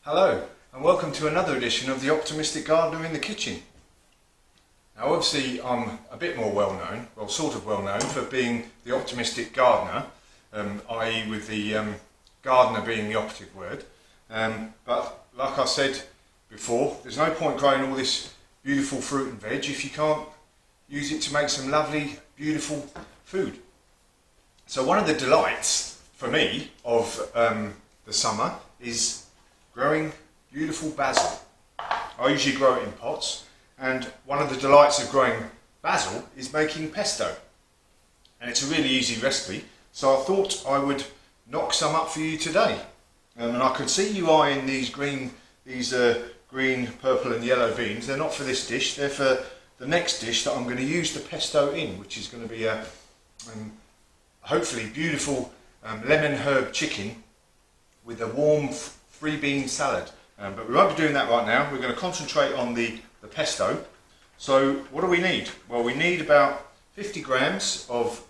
Hello and welcome to another edition of the Optimistic Gardener in the Kitchen. Now obviously I'm a bit more well known, well sort of well known for being the optimistic gardener, i.e. with the gardener being the operative word, but like I said before, there's no point growing all this beautiful fruit and veg if you can't use it to make some lovely beautiful food. So one of the delights for me of the summer is growing beautiful basil. I usually grow it in pots, and one of the delights of growing basil is making pesto. And it's a really easy recipe, so I thought I would knock some up for you today. And I can see you eyeing these green, purple and yellow beans. They're not for this dish, they're for the next dish that I'm going to use the pesto in, which is going to be a hopefully beautiful lemon herb chicken with a warm free bean salad, but we won't be doing that right now. We're going to concentrate on the pesto. So what do we need? Well, we need about 50 grams of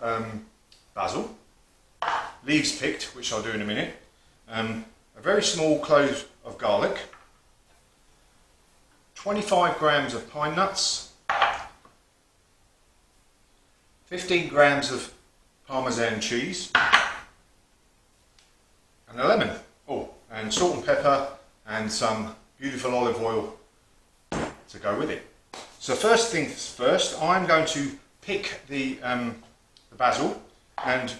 basil, leaves picked, which I'll do in a minute, a very small clove of garlic, 25 grams of pine nuts, 15 grams of Parmesan cheese, and a lemon. And salt and pepper and some beautiful olive oil to go with it. So first things first, I'm going to pick the basil and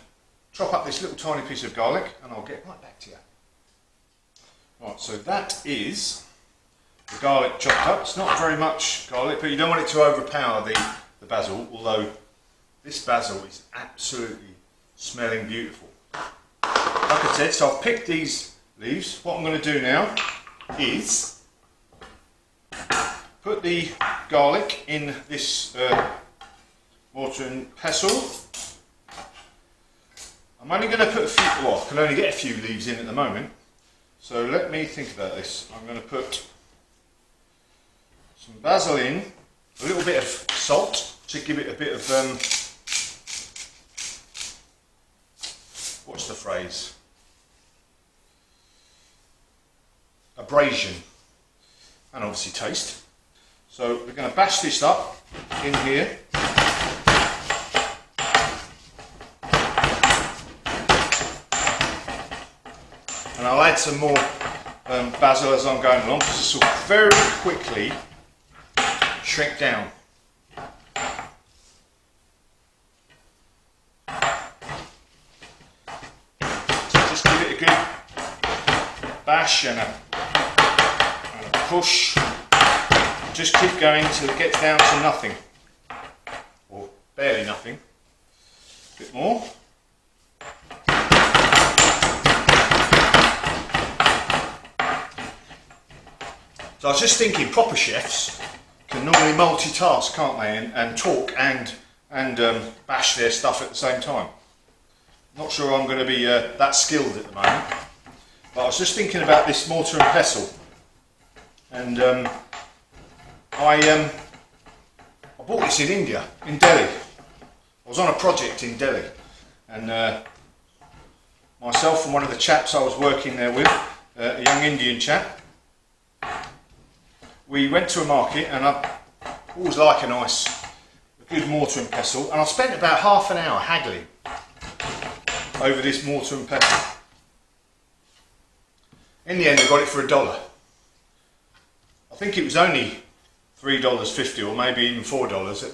chop up this little tiny piece of garlic, and I'll get right back to you. Right, so that is the garlic chopped up. It's not very much garlic, but you don't want it to overpower the basil, although this basil is absolutely smelling beautiful. Like I said, so I've picked these leaves. What I'm going to do now is put the garlic in this mortar and pestle. I'm only going to put a few, well, I can only get a few leaves in at the moment, so let me think about this. I'm going to put some basil in, a little bit of salt to give it a bit of, what's the phrase? Abrasion, and obviously taste. So we're going to bash this up in here. And I'll add some more basil as I'm going along, because this will very quickly shrink down. So just give it a good bash and a push. Just keep going until it gets down to nothing, or barely nothing. A bit more. So I was just thinking, proper chefs can normally multitask, can't they, and talk and bash their stuff at the same time. Not sure I'm going to be that skilled at the moment, but I was just thinking about this mortar and pestle. And I bought this in India, in Delhi. I was on a project in Delhi, and myself and one of the chaps I was working there with, a young Indian chap, we went to a market, and I always like a good mortar and pestle, and I spent about half an hour haggling over this mortar and pestle. In the end I got it for $1. I think it was only $3.50 or maybe even $4 at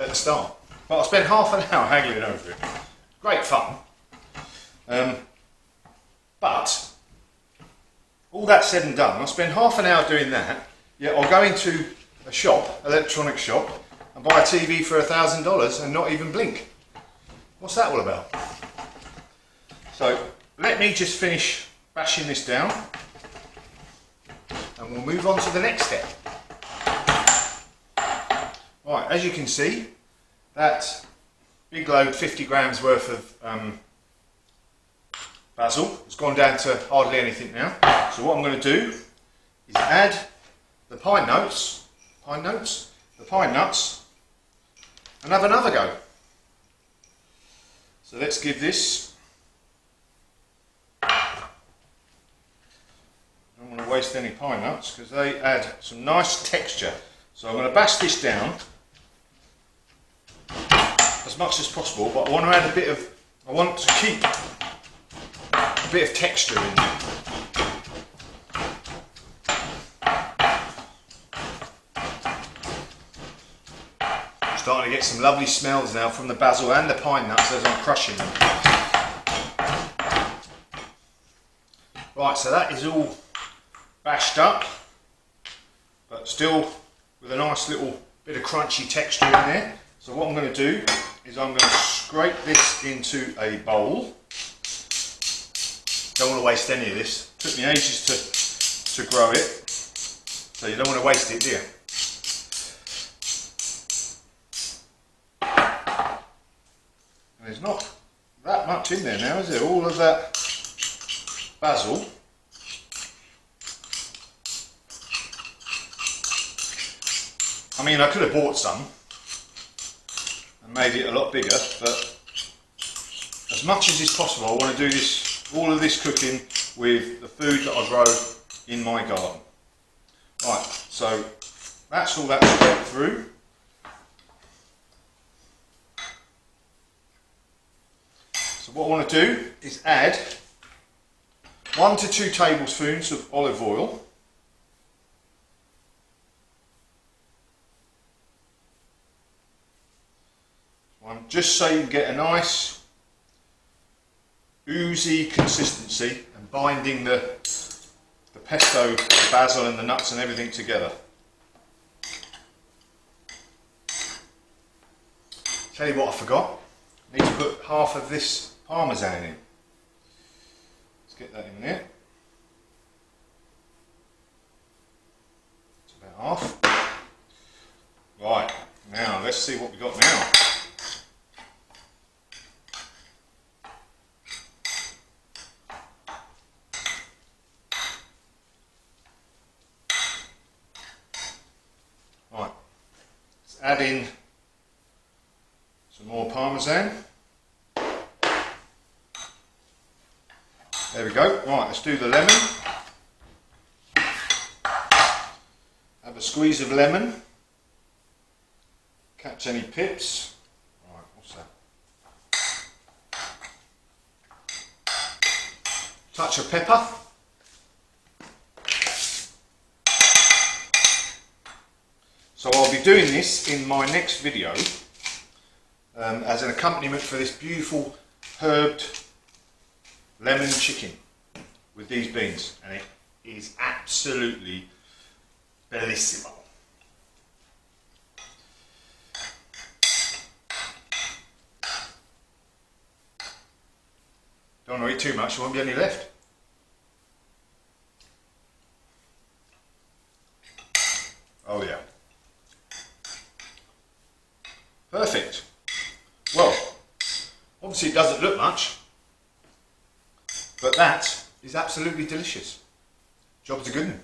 the start. But I spent half an hour haggling over it. Great fun. But all that said and done, I spent half an hour doing that, yet I'll go into a shop, electronic shop, and buy a TV for $1,000 and not even blink. What's that all about? So let me just finish bashing this down, and we'll move on to the next step. Right, as you can see, that big load, 50 grams worth of basil has gone down to hardly anything now. So what I'm going to do is add the pine nuts, and have another go. So let's give this waste any pine nuts because they add some nice texture. So I'm going to bash this down as much as possible, but I want to add a bit of, I want to keep a bit of texture in there. I'm starting to get some lovely smells now from the basil and the pine nuts as I'm crushing them. Right, so that is all bashed up, but still with a nice little bit of crunchy texture in there. So what I'm going to do is I'm going to scrape this into a bowl. Don't want to waste any of this. It took me ages to grow it, so you don't want to waste it, do you? And there's not that much in there now, is there? All of that basil. I mean, I could have bought some and made it a lot bigger, but as much as is possible, I want to do this, all of this cooking with the food that I grow in my garden. Right, so that's all that scraped through. So what I want to do is add 1 to 2 tablespoons of olive oil. Just so you can get a nice oozy consistency and binding the pesto, the basil and the nuts and everything together. Tell you what I forgot, I need to put half of this Parmesan in. Let's get that in there. It's about half. Right, now let's see what we got now. Right, let's add in some more Parmesan. There we go. Right, let's do the lemon. Have a squeeze of lemon. Catch any pips. Right, what's that? Touch of pepper. So I'll be doing this in my next video as an accompaniment for this beautiful herbed lemon chicken with these beans, and it is absolutely bellissimo. Don't want to eat too much, there won't be any left. Oh yeah. Perfect. Well, obviously it doesn't look much, but that is absolutely delicious. Job's a good one.